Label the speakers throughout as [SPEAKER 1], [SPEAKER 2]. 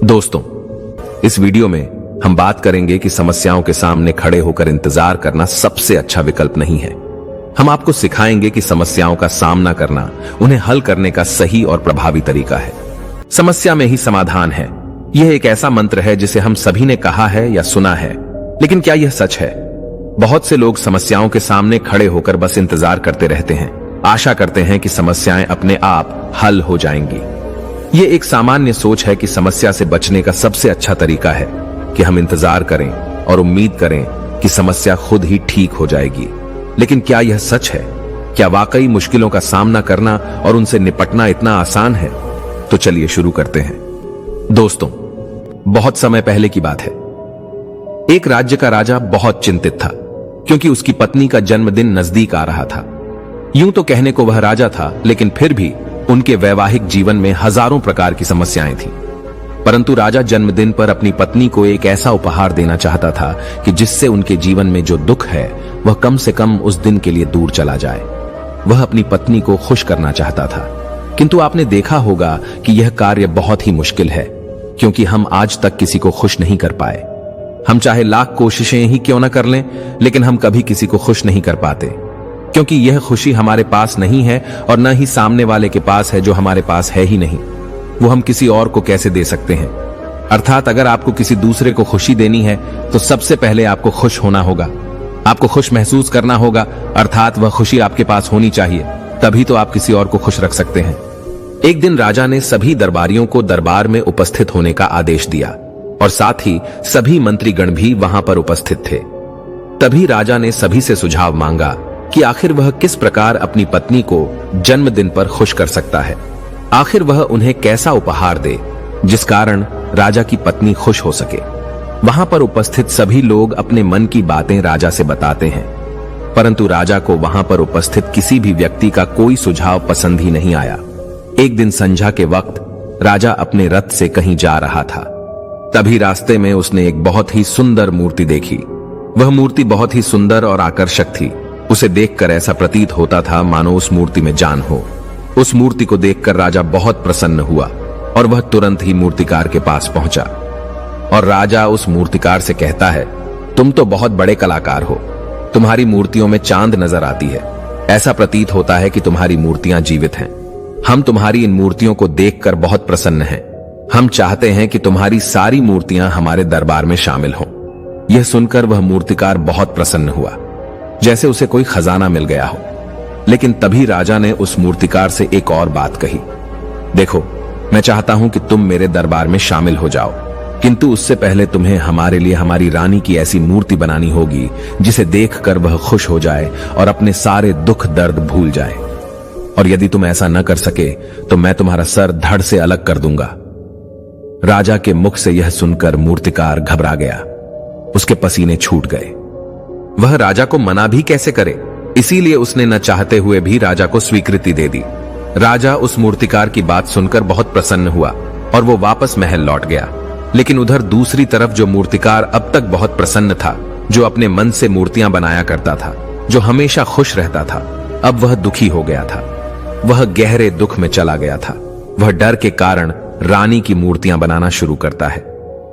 [SPEAKER 1] दोस्तों, इस वीडियो में हम बात करेंगे कि समस्याओं के सामने खड़े होकर इंतजार करना सबसे अच्छा विकल्प नहीं है। हम आपको सिखाएंगे कि समस्याओं का सामना करना उन्हें हल करने का सही और प्रभावी तरीका है। समस्या में ही समाधान है, यह एक ऐसा मंत्र है जिसे हम सभी ने कहा है या सुना है, लेकिन क्या यह सच है? बहुत से लोग समस्याओं के सामने खड़े होकर बस इंतजार करते रहते हैं, आशा करते हैं कि समस्याएं अपने आप हल हो जाएंगी। ये एक सामान्य सोच है कि समस्या से बचने का सबसे अच्छा तरीका है कि हम इंतजार करें और उम्मीद करें कि समस्या खुद ही ठीक हो जाएगी। लेकिन क्या यह सच है? क्या वाकई मुश्किलों का सामना करना और उनसे निपटना इतना आसान है? तो चलिए शुरू करते हैं। दोस्तों, बहुत समय पहले की बात है। एक राज्य का राजा बहुत चिंतित था क्योंकि उसकी पत्नी का जन्मदिन नजदीक आ रहा था। यूं तो कहने को वह राजा था, लेकिन फिर भी उनके वैवाहिक जीवन में हजारों प्रकार की समस्याएं थीं। परंतु राजा जन्मदिन पर अपनी पत्नी को एक ऐसा उपहार देना चाहता था कि जिससे उनके जीवन में जो दुख है वह कम से कम उस दिन के लिए दूर चला जाए। वह अपनी पत्नी को खुश करना चाहता था, किंतु आपने देखा होगा कि यह कार्य बहुत ही मुश्किल है, क्योंकि हम आज तक किसी को खुश नहीं कर पाए। हम चाहे लाख कोशिशें ही क्यों न कर लें, लेकिन हम कभी किसी को खुश नहीं कर पाते, क्योंकि यह खुशी हमारे पास नहीं है और न ही सामने वाले के पास है जो हमारे पास है ही नहीं। वो हम किसी और को कैसे दे सकते हैं? अर्थात अगर आपको किसी दूसरे को खुशी देनी है तो सबसे पहले आपको खुश होना होगा, आपको खुश महसूस करना होगा, अर्थात वह खुशी आपके पास होनी चाहिए, तभी तो आप किसी और को खुश रख सकते हैं। एक दिन राजा ने सभी दरबारियों को दरबार में उपस्थित होने का आदेश दिया और साथ ही सभी मंत्रीगण भी वहां पर उपस्थित थे। तभी राजा ने सभी से सुझाव मांगा कि आखिर वह किस प्रकार अपनी पत्नी को जन्मदिन पर खुश कर सकता है। आखिर वह उन्हें कैसा उपहार दे जिस कारण राजा की पत्नी खुश हो सके। वहां पर उपस्थित सभी लोग अपने मन की बातें राजा से बताते हैं, परंतु राजा को वहां पर उपस्थित किसी भी व्यक्ति का कोई सुझाव पसंद ही नहीं आया। एक दिन संध्या के वक्त राजा अपने रथ से कहीं जा रहा था। तभी रास्ते में उसने एक बहुत ही सुंदर मूर्ति देखी। वह मूर्ति बहुत ही सुंदर और आकर्षक थी। उसे देखकर ऐसा प्रतीत होता था मानो उस मूर्ति में जान हो। उस मूर्ति को देखकर राजा बहुत प्रसन्न हुआ और वह तुरंत ही मूर्तिकार के पास पहुंचा और राजा उस मूर्तिकार से कहता है, तुम तो बहुत बड़े कलाकार हो, तुम्हारी मूर्तियों में चांद नजर आती है, ऐसा प्रतीत होता है कि तुम्हारी मूर्तियां जीवित हैं। हम तुम्हारी इन मूर्तियों को देखकर बहुत प्रसन्न हैं। हम चाहते हैं कि तुम्हारी सारी मूर्तियां हमारे दरबार में शामिल हों। यह सुनकर वह मूर्तिकार बहुत प्रसन्न हुआ, जैसे उसे कोई खजाना मिल गया हो। लेकिन तभी राजा ने उस मूर्तिकार से एक और बात कही, देखो, मैं चाहता हूं कि तुम मेरे दरबार में शामिल हो जाओ, किंतु उससे पहले तुम्हें हमारे लिए हमारी रानी की ऐसी मूर्ति बनानी होगी जिसे देखकर वह खुश हो जाए और अपने सारे दुख दर्द भूल जाए। और यदि तुम ऐसा न कर सके तो मैं तुम्हारा सर धड़ से अलग कर दूंगा। राजा के मुख से यह सुनकर मूर्तिकार घबरा गया, उसके पसीने छूट गए। वह राजा को मना भी कैसे करे, इसीलिए उसने न चाहते हुए भी राजा को स्वीकृति दे दी। राजा उस मूर्तिकार की बात सुनकर बहुत प्रसन्न हुआ और वो वापस महल लौट गया। लेकिन उधर दूसरी तरफ जो मूर्तिकार अब तक बहुत प्रसन्न था, जो अपने मन से मूर्तियां बनाया करता था, जो हमेशा खुश रहता था, अब वह दुखी हो गया था। वह गहरे दुख में चला गया था। वह डर के कारण रानी की मूर्तियां बनाना शुरू करता है,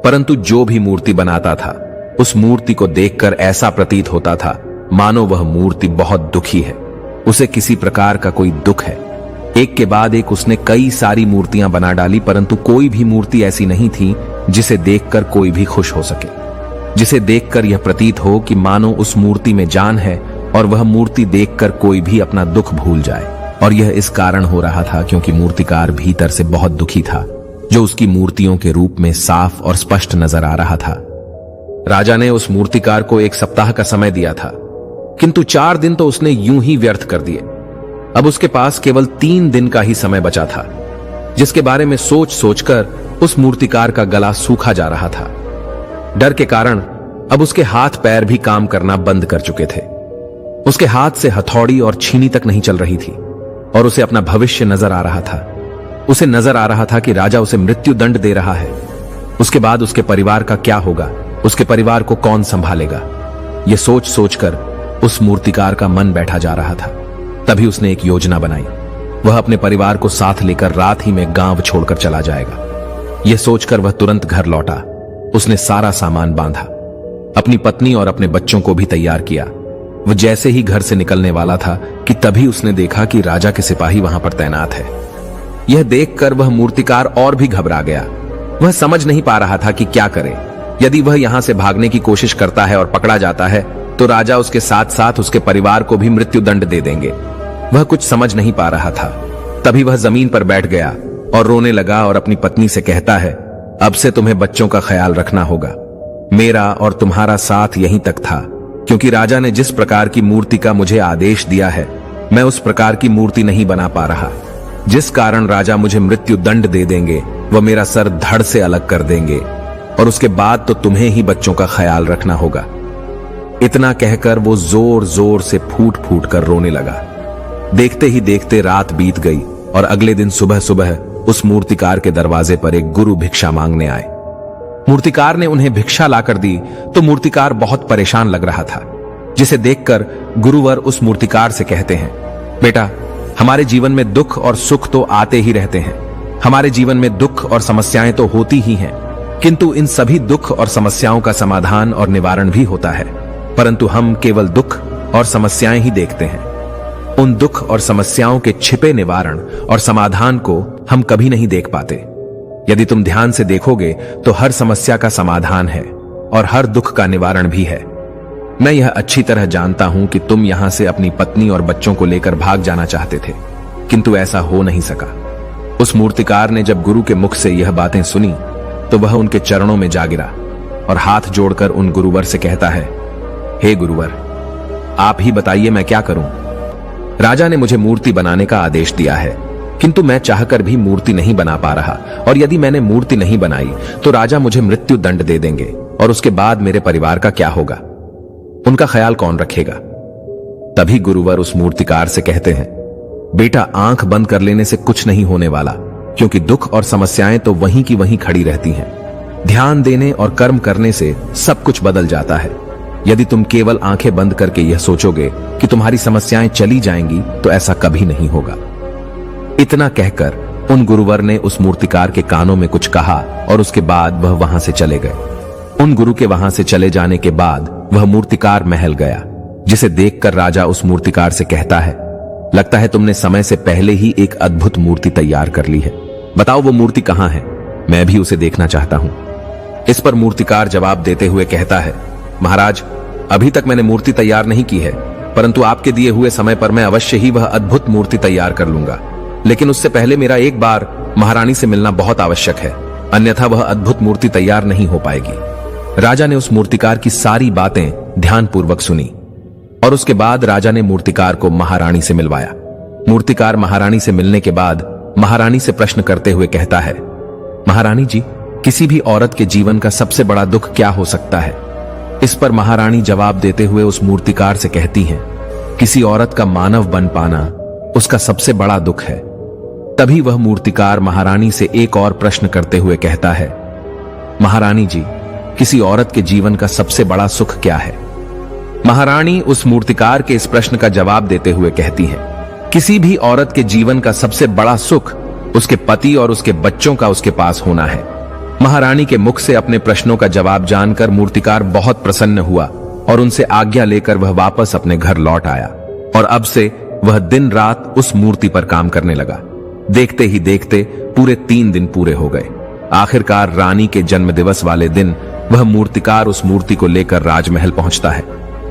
[SPEAKER 1] परंतु जो भी मूर्ति बनाता था उस मूर्ति को देखकर ऐसा प्रतीत होता था मानो वह मूर्ति बहुत दुखी है, उसे किसी प्रकार का कोई दुख है। एक के बाद एक उसने कई सारी मूर्तियां बना डाली, परंतु कोई भी मूर्ति ऐसी नहीं थी जिसे देखकर कोई भी खुश हो सके, जिसे देखकर यह प्रतीत हो कि मानो उस मूर्ति में जान है और वह मूर्ति देखकर कोई भी अपना दुख भूल जाए। और यह इस कारण हो रहा था क्योंकि मूर्तिकार भीतर से बहुत दुखी था, जो उसकी मूर्तियों के रूप में साफ और स्पष्ट नजर आ रहा था। राजा ने उस मूर्तिकार को 1 सप्ताह का समय दिया था, किंतु 4 दिन तो उसने यूं ही व्यर्थ कर दिए। अब उसके पास केवल 3 दिन का ही समय बचा था, जिसके बारे में सोच सोचकर उस मूर्तिकार का गला सूखा जा रहा था। डर के कारण अब उसके हाथ पैर भी काम करना बंद कर चुके थे। उसके हाथ से हथौड़ी और छीनी तक नहीं चल रही थी और उसे अपना भविष्य नजर आ रहा था। उसे नजर आ रहा था कि राजा उसे मृत्यु दंड दे रहा है। उसके बाद उसके परिवार का क्या होगा, उसके परिवार को कौन संभालेगा? यह सोच सोचकर उस मूर्तिकार का मन बैठा जा रहा था। तभी उसने एक योजना बनाई। वह अपने परिवार को साथ लेकर रात ही में गांव छोड़कर चला जाएगा। यह सोचकर वह तुरंत घर लौटा। उसने सारा सामान बांधा, अपनी पत्नी और अपने बच्चों को भी तैयार किया। वह जैसे ही घर से निकलने वाला था कि तभी उसने देखा कि राजा के सिपाही वहां पर तैनात है। यह देखकर वह मूर्तिकार और भी घबरा गया। वह समझ नहीं पा रहा था कि क्या करे। यदि वह यहां से भागने की कोशिश करता है और पकड़ा जाता है तो राजा उसके साथ साथ उसके परिवार को भी मृत्युदंड दे देंगे। वह कुछ समझ नहीं पा रहा था। तभी वह जमीन पर बैठ गया और रोने लगा और अपनी पत्नी से कहता है, अब से तुम्हें बच्चों का ख्याल रखना होगा। मेरा और तुम्हारा साथ यहीं तक था, क्योंकि राजा ने जिस प्रकार की मूर्ति का मुझे आदेश दिया है, मैं उस प्रकार की मूर्ति नहीं बना पा रहा। जिस कारण राजा मुझे मृत्यु दंड दे देंगे, वह मेरा सर धड़ से अलग कर देंगे और उसके बाद तो तुम्हें ही बच्चों का ख्याल रखना होगा। इतना कहकर वो जोर जोर से फूट फूट कर रोने लगा। देखते ही देखते रात बीत गई और अगले दिन सुबह सुबह उस मूर्तिकार के दरवाजे पर एक गुरु भिक्षा मांगने आए। मूर्तिकार ने उन्हें भिक्षा लाकर दी तो मूर्तिकार बहुत परेशान लग रहा था, जिसे देखकर गुरुवर उस मूर्तिकार से कहते हैं, बेटा, हमारे जीवन में दुख और सुख तो आते ही रहते हैं। हमारे जीवन में दुख और समस्याएं तो होती ही हैं, किंतु इन सभी दुख और समस्याओं का समाधान और निवारण भी होता है, परंतु हम केवल दुख और समस्याएं ही देखते हैं। उन दुख और समस्याओं के छिपे निवारण और समाधान को हम कभी नहीं देख पाते। यदि तुम ध्यान से देखोगे तो हर समस्या का समाधान है और हर दुख का निवारण भी है। मैं यह अच्छी तरह जानता हूं कि तुम यहां से अपनी पत्नी और बच्चों को लेकर भाग जाना चाहते थे, किंतु ऐसा हो नहीं सका। उस मूर्तिकार ने जब गुरु के मुख से यह बातें सुनी तो वह उनके चरणों में जा गिरा और हाथ जोड़कर उन गुरुवर से कहता है, हे गुरुवर, आप ही बताइए मैं क्या करूं। राजा ने मुझे मूर्ति बनाने का आदेश दिया है, किंतु मैं चाहकर भी मूर्ति नहीं बना पा रहा, और यदि मैंने मूर्ति नहीं बनाई तो राजा मुझे मृत्यु दंड दे देंगे और उसके बाद मेरे परिवार का क्या होगा, उनका ख्याल कौन रखेगा। तभी गुरुवर उस मूर्तिकार से कहते हैं, बेटा, आंख बंद कर लेने से कुछ नहीं होने वाला, क्योंकि दुख और समस्याएं तो वहीं की वहीं खड़ी रहती हैं। ध्यान देने और कर्म करने से सब कुछ बदल जाता है। यदि तुम केवल आंखें बंद करके यह सोचोगे कि तुम्हारी समस्याएं चली जाएंगी तो ऐसा कभी नहीं होगा। इतना कहकर उन गुरुवर ने उस मूर्तिकार के कानों में कुछ कहा और उसके बाद वह वहां से चले गए। उन गुरु के वहां से चले जाने के बाद वह मूर्तिकार महल गया, जिसे देखकर राजा उस मूर्तिकार से कहता है, लगता है तुमने समय से पहले ही एक अद्भुत मूर्ति तैयार कर ली है। बताओ वो मूर्ति कहां है, मैं भी उसे देखना चाहता हूं। इस पर मूर्तिकार जवाब देते हुए कहता है, महाराज, अभी तक मैंने मूर्ति तैयार नहीं की है, परंतु आपके दिए हुए समय पर मैं अवश्य ही वह अद्भुत मूर्ति तैयार कर लूंगा। लेकिन उससे पहले मेरा एक बार महारानी से मिलना बहुत आवश्यक है, अन्यथा वह अद्भुत मूर्ति तैयार नहीं हो पाएगी। राजा ने उस मूर्तिकार की सारी बातें ध्यानपूर्वक सुनी और उसके बाद राजा ने मूर्तिकार को महारानी से मिलवाया। मूर्तिकार महारानी से मिलने के बाद महारानी से प्रश्न करते हुए कहता है, महारानी जी, किसी भी औरत के जीवन का सबसे बड़ा दुख क्या हो सकता है। इस पर महारानी जवाब देते हुए उस मूर्तिकार से कहती हैं, किसी औरत का मानव बन पाना उसका सबसे बड़ा दुख है। तभी वह मूर्तिकार महारानी से एक और प्रश्न करते हुए कहता है, महारानी जी, किसी औरत के जीवन का सबसे बड़ा सुख क्या है। महारानी उस मूर्तिकार के इस प्रश्न का जवाब देते हुए कहती है, किसी भी औरत के जीवन का सबसे बड़ा सुख उसके पति और उसके बच्चों का उसके पास होना है। महारानी के मुख से अपने प्रश्नों का जवाब जानकर मूर्तिकार बहुत प्रसन्न हुआ और उनसे आज्ञा लेकर वह वापस अपने घर लौट आया और अब से वह दिन रात उस मूर्ति पर काम करने लगा। देखते ही देखते पूरे 3 दिन पूरे हो गए। आखिरकार रानी के जन्म दिवस वाले दिन वह मूर्तिकार उस मूर्ति को लेकर राजमहल पहुंचता है।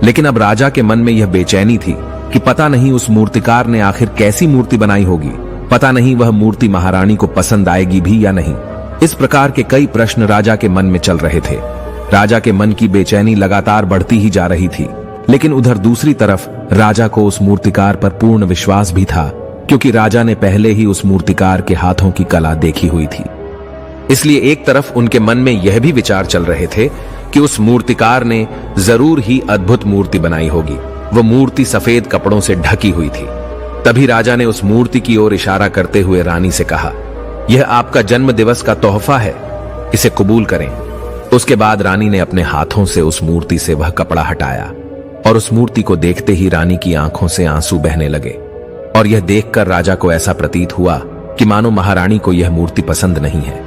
[SPEAKER 1] लेकिन अब राजा के मन में यह बेचैनी थी कि पता नहीं उस मूर्तिकार ने आखिर कैसी मूर्ति बनाई होगी, पता नहीं वह मूर्ति महारानी को पसंद आएगी भी या नहीं। इस प्रकार के कई प्रश्न राजा के मन में चल रहे थे। राजा के मन की बेचैनी लगातार बढ़ती ही जा रही थी, लेकिन उधर दूसरी तरफ राजा को उस मूर्तिकार पर पूर्ण विश्वास भी था, क्योंकि राजा ने पहले ही उस मूर्तिकार के हाथों की कला देखी हुई थी। इसलिए एक तरफ उनके मन में यह भी विचार चल रहे थे कि उस मूर्तिकार ने जरूर ही अद्भुत मूर्ति बनाई होगी। वह मूर्ति सफेद कपड़ों से ढकी हुई थी। तभी राजा ने उस मूर्ति की ओर इशारा करते हुए रानी से कहा, यह आपका जन्म दिवस का तोहफा है, इसे कबूल करें। उसके बाद रानी ने अपने हाथों से उस मूर्ति से वह कपड़ा हटाया और उस मूर्ति को देखते ही रानी की आंखों से आंसू बहने लगे और यह देखकर राजा को ऐसा प्रतीत हुआ कि मानो महारानी को यह मूर्ति पसंद नहीं है।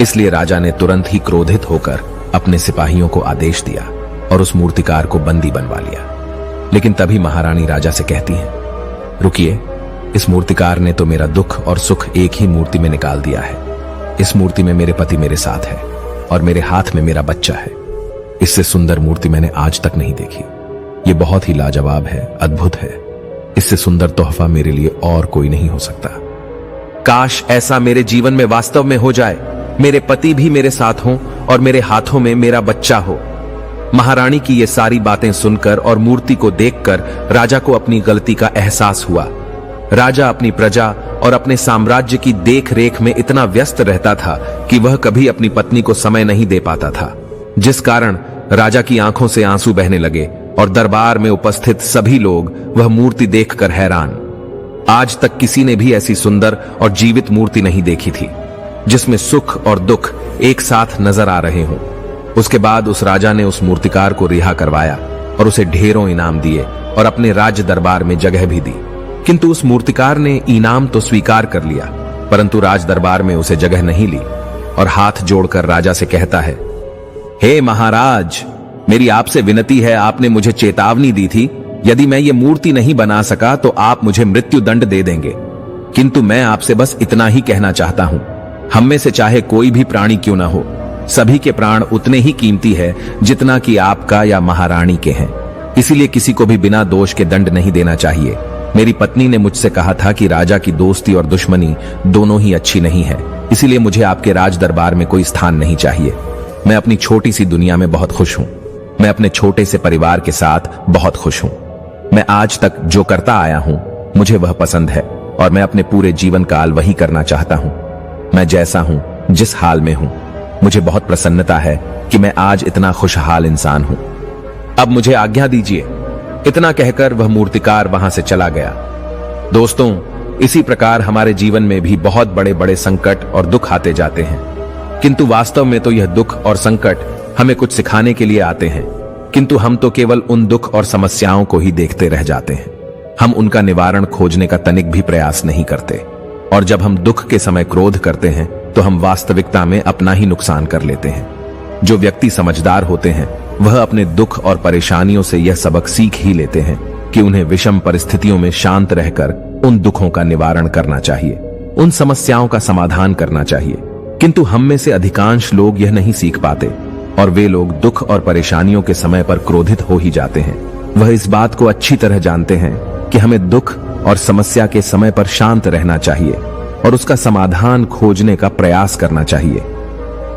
[SPEAKER 1] इसलिए राजा ने तुरंत ही क्रोधित होकर अपने सिपाहियों को आदेश दिया और उस मूर्तिकार को बंदी बनवा लिया। लेकिन तभी महारानी राजा से कहती हैं, रुकिए, इस मूर्तिकार ने तो मेरा दुख और सुख एक ही मूर्ति में निकाल दिया है। इस मूर्ति में मेरे पति मेरे साथ है और मेरे हाथ में मेरा बच्चा है। इससे सुंदर मूर्ति मैंने आज तक नहीं देखी। ये बहुत ही लाजवाब है, अद्भुत है। इससे सुंदर तोहफा मेरे लिए और कोई नहीं हो सकता। काश ऐसा मेरे जीवन में वास्तव में हो जाए, मेरे पति भी मेरे साथ हों और मेरे हाथों में मेरा बच्चा हो। महारानी की ये सारी बातें सुनकर और मूर्ति को देखकर राजा को अपनी गलती का एहसास हुआ। राजा अपनी प्रजा और अपने साम्राज्य की देख रेख में इतना व्यस्त रहता था कि वह कभी अपनी पत्नी को समय नहीं दे पाता था, जिस कारण राजा की आंखों से आंसू बहने लगे और दरबार में उपस्थित सभी लोग वह मूर्ति देखकर हैरान। आज तक किसी ने भी ऐसी सुंदर और जीवित मूर्ति नहीं देखी थी, जिसमें सुख और दुख एक साथ नजर आ रहे हों। उसके बाद उस राजा ने उस मूर्तिकार को रिहा करवाया और उसे ढेरों इनाम दिए और अपने राज्य दरबार में जगह भी दी। किंतु उस मूर्तिकार ने इनाम तो स्वीकार कर लिया, परंतु राज दरबार में उसे जगह नहीं ली और हाथ जोड़कर राजा से कहता है, हे महाराज, मेरी आपसे विनती है, आपने मुझे चेतावनी दी थी, यदि मैं ये मूर्ति नहीं बना सका तो आप मुझे मृत्यु दंड दे देंगे। किंतु मैं आपसे बस इतना ही कहना चाहता हूं, हम में से चाहे कोई भी प्राणी क्यों ना हो, सभी के प्राण उतने ही कीमती है जितना कि आपका या महारानी के हैं। इसीलिए किसी को भी बिना दोष के दंड नहीं देना चाहिए। मेरी पत्नी ने मुझसे कहा था कि राजा की दोस्ती और दुश्मनी दोनों ही अच्छी नहीं है, इसीलिए मुझे आपके राज दरबार में कोई स्थान नहीं चाहिए। मैं अपनी छोटी सी दुनिया में बहुत खुश हूं। मैं अपने छोटे से परिवार के साथ बहुत खुश हूं। मैं आज तक जो करता आया हूं, मुझे वह पसंद है और मैं अपने पूरे जीवन काल वही करना चाहता हूं। मैं जैसा हूं, जिस हाल में हूं, मुझे बहुत प्रसन्नता है कि मैं आज इतना खुशहाल इंसान हूं। अब मुझे आज्ञा दीजिए। इतना कहकर वह मूर्तिकार वहां से चला गया। दोस्तों, इसी प्रकार हमारे जीवन में भी बहुत बड़े बड़े संकट और दुख आते जाते हैं, किंतु वास्तव में तो यह दुख और संकट हमें कुछ सिखाने के लिए आते हैं, किंतु हम तो केवल उन दुख और समस्याओं को ही देखते रह जाते हैं। हम उनका निवारण खोजने का तनिक भी प्रयास नहीं करते, और जब हम दुख के समय क्रोध करते हैं तो हम वास्तविकता में अपना ही नुकसान कर लेते हैं। जो व्यक्ति समझदार होते हैं वह अपने दुख और परेशानियों से यह सबक सीख ही लेते हैं कि उन्हें विषम परिस्थितियों में शांत रहकर उन दुखों का निवारण करना चाहिए, उन समस्याओं का समाधान करना चाहिए। किंतु हम में से अधिकांश लोग यह नहीं सीख पाते और वे लोग दुख और परेशानियों के समय पर क्रोधित हो ही जाते हैं। वह इस बात को अच्छी तरह जानते हैं कि हमें दुख और समस्या के समय पर शांत रहना चाहिए और उसका समाधान खोजने का प्रयास करना चाहिए,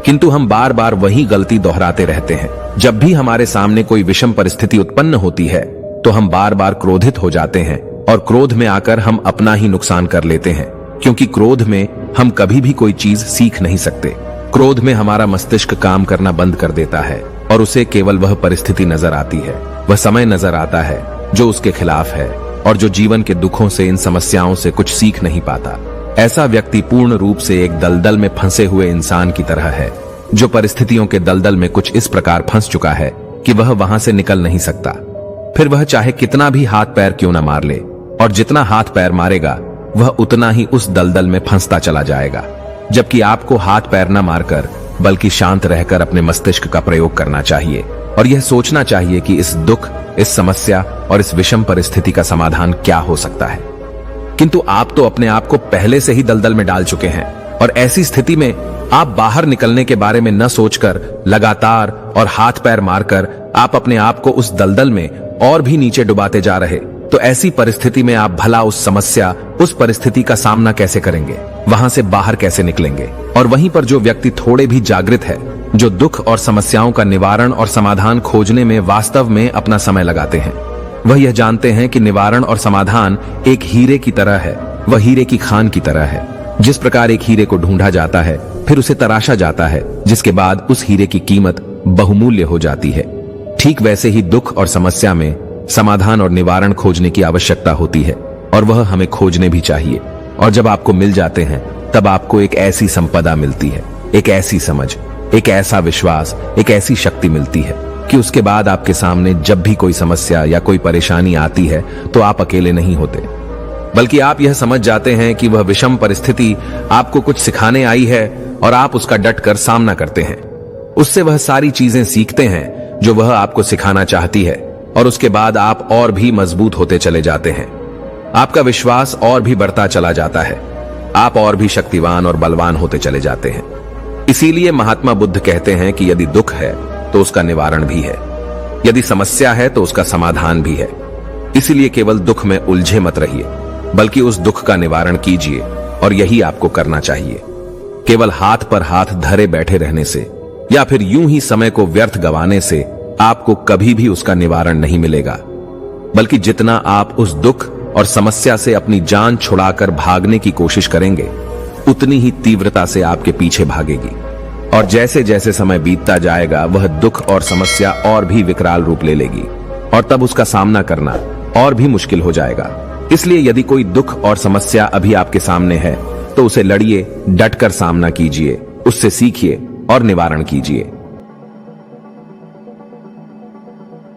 [SPEAKER 1] किंतु हम बार बार वही गलती दोहराते रहते हैं। जब भी हमारे सामने कोई विषम परिस्थिति उत्पन्न होती है तो हम बार बार क्रोधित हो जाते हैं और क्रोध में आकर हम अपना ही नुकसान कर लेते हैं, क्योंकि क्रोध में हम कभी भी कोई चीज सीख नहीं सकते। क्रोध में हमारा मस्तिष्क काम करना बंद कर देता है और उसे केवल वह परिस्थिति नजर आती है, वह समय नजर आता है जो उसके खिलाफ है और जो जीवन के दुखों से, इन समस्याओं से कुछ सीख नहीं पाता। ऐसा व्यक्ति पूर्ण रूप से एक दलदल में फंसे हुए इंसान की तरह है, जो परिस्थितियों के दलदल में कुछ इस प्रकार फंस चुका है कि वह वहां से निकल नहीं सकता। फिर वह चाहे कितना भी हाथ पैर क्यों न मार ले, और जितना हाथ पैर मारेगा वह उतना ही उस दलदल में फंसता चला जाएगा। जबकि आपको हाथ पैर न मारकर बल्कि शांत रहकर अपने मस्तिष्क का प्रयोग करना चाहिए और यह सोचना चाहिए कि इस दुख, इस समस्या और इस विषम परिस्थिति का समाधान क्या हो सकता है। किंतु आप तो अपने आप को पहले से ही दलदल में डाल चुके हैं और ऐसी स्थिति में आप बाहर निकलने के बारे में न सोचकर लगातार और हाथ पैर मारकर आप अपने आप को उस दलदल में और भी नीचे डुबाते जा रहे। तो ऐसी परिस्थिति में आप भला उस समस्या, उस परिस्थिति का सामना कैसे करेंगे, वहां से बाहर कैसे निकलेंगे? और वहीं पर जो व्यक्ति थोड़े भी जागृत है, जो दुख और समस्याओं का निवारण और समाधान खोजने में वास्तव में अपना समय लगाते हैं, वह यह जानते हैं कि निवारण और समाधान एक हीरे की तरह है, वह हीरे की खान की तरह है। जिस प्रकार एक हीरे को ढूंढा जाता है, फिर उसे तराशा जाता है, जिसके बाद उस हीरे की कीमत बहुमूल्य हो जाती है, ठीक वैसे ही दुख और समस्या में समाधान और निवारण खोजने की आवश्यकता होती है और वह हमें खोजने भी चाहिए। और जब आपको मिल जाते हैं तब आपको एक ऐसी संपदा मिलती है, एक ऐसी समझ, एक ऐसा विश्वास, एक ऐसी शक्ति मिलती है कि उसके बाद आपके सामने जब भी कोई समस्या या कोई परेशानी आती है तो आप अकेले नहीं होते, बल्कि आप यह समझ जाते हैं कि वह विषम परिस्थिति आपको कुछ सिखाने आई है और आप उसका डटकर सामना करते हैं। उससे वह सारी चीजें सीखते हैं जो वह आपको सिखाना चाहती है, और उसके बाद आप और भी मजबूत होते चले जाते हैं। आपका विश्वास और भी बढ़ता चला जाता है, आप और भी शक्तिवान और बलवान होते चले जाते हैं। इसीलिए महात्मा बुद्ध कहते हैं कि यदि दुख है तो उसका निवारण भी है, यदि समस्या है तो उसका समाधान भी है। इसलिए केवल दुख में उलझे मत रहिए, बल्कि उस दुख का निवारण कीजिए, और यही आपको करना चाहिए। केवल हाथ पर हाथ धरे बैठे रहने से या फिर यूं ही समय को व्यर्थ गंवाने से आपको कभी भी उसका निवारण नहीं मिलेगा, बल्कि जितना आप उस दुख और समस्या से अपनी जान छुड़ाकर भागने की कोशिश करेंगे, उतनी ही तीव्रता से आपके पीछे भागेगी। और जैसे जैसे समय बीतता जाएगा, वह दुख और समस्या और भी विकराल रूप ले लेगी, और तब उसका सामना करना और भी मुश्किल हो जाएगा। इसलिए यदि कोई दुख और समस्या अभी आपके सामने है, तो उसे लड़िए, डटकर सामना कीजिए, उससे सीखिए और निवारण कीजिए।